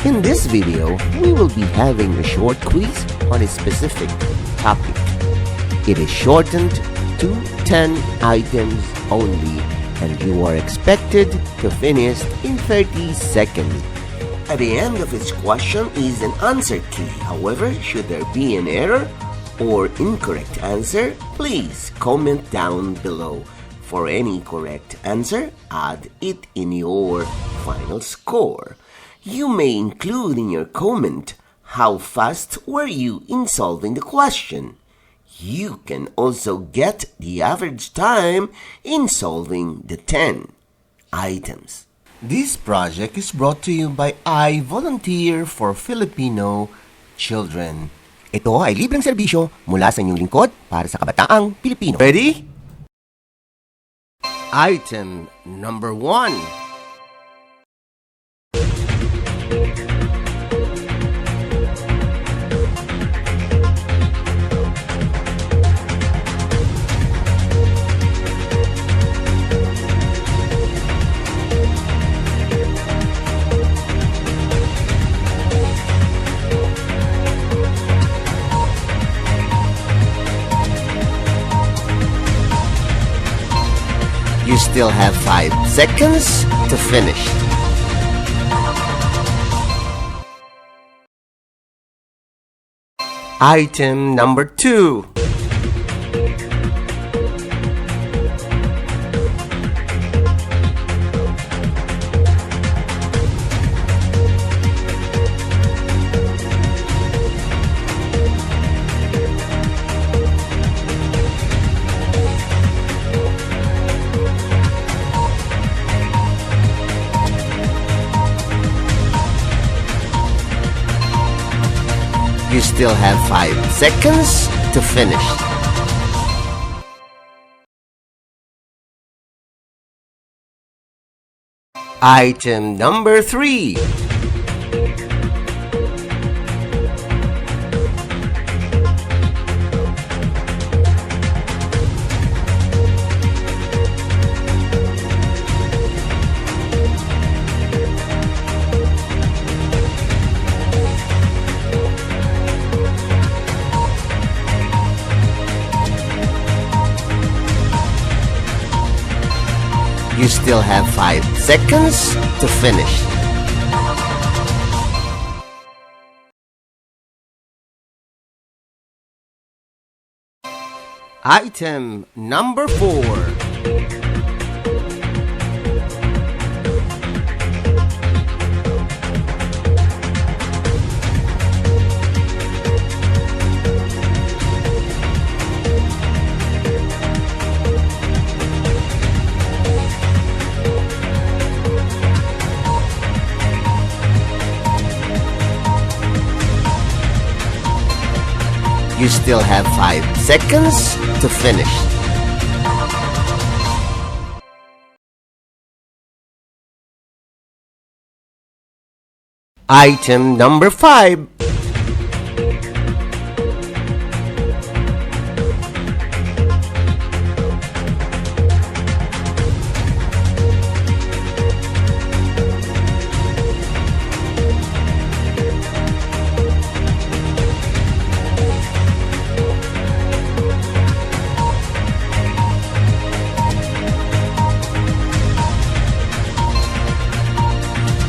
In this video, we will be having a short quiz on a specific topic. It is shortened to 10 items only, and you are expected to finish in 30 seconds. At the end of each question is an answer key. However, should there be an error or incorrect answer, please comment down below. For any correct answer, add it in your final score. You may include in your comment how fast were you in solving the question. You can also get the average time in solving the 10 items. This project is brought to you by I Volunteer for Filipino Children. Ito ay libreng serbisyo mula sa inyong lingkod para sa kabataang Pilipino. Ready? Item number 1. You still have 5 seconds to finish. Item number 2. You still have 5 seconds to finish. Item number 3. You still have 5 seconds to finish. Item number 4. You still have 5 seconds to finish. Item number 5.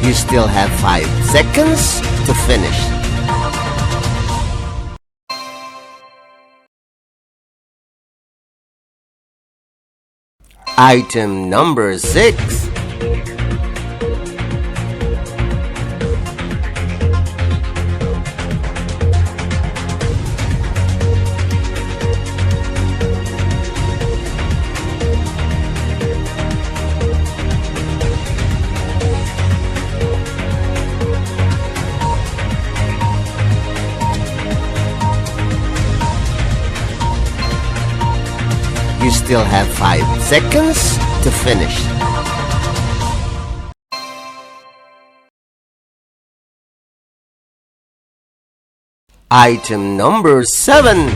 You still have 5 seconds to finish. Item number 6. You still have 5 seconds to finish. Item number 7.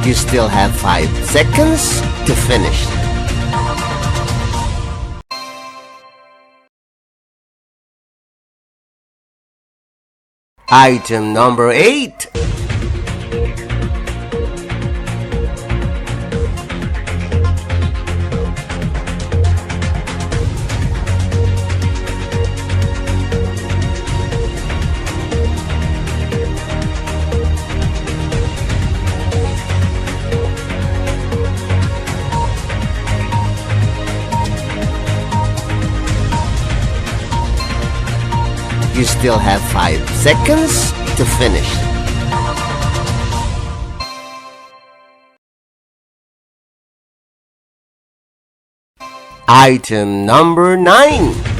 You still have 5 seconds to finish. Item number 8. You still have 5 seconds to finish. Item number 9.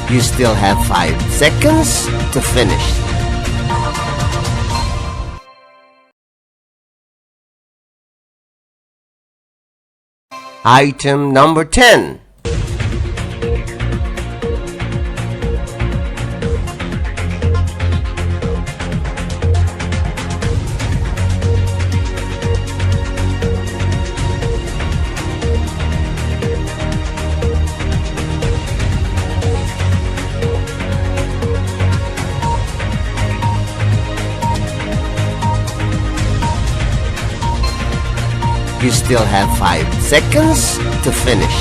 You still have 5 seconds to finish. Item number 10. You still have 5 seconds to finish.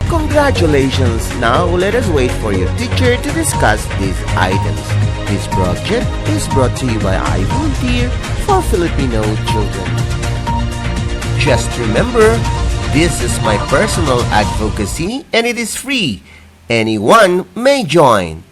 Congratulations! Now let us wait for your teacher to discuss these items. This project is brought to you by I Volunteer for Filipino Children. Just remember, this is my personal advocacy and it is free. Anyone may join.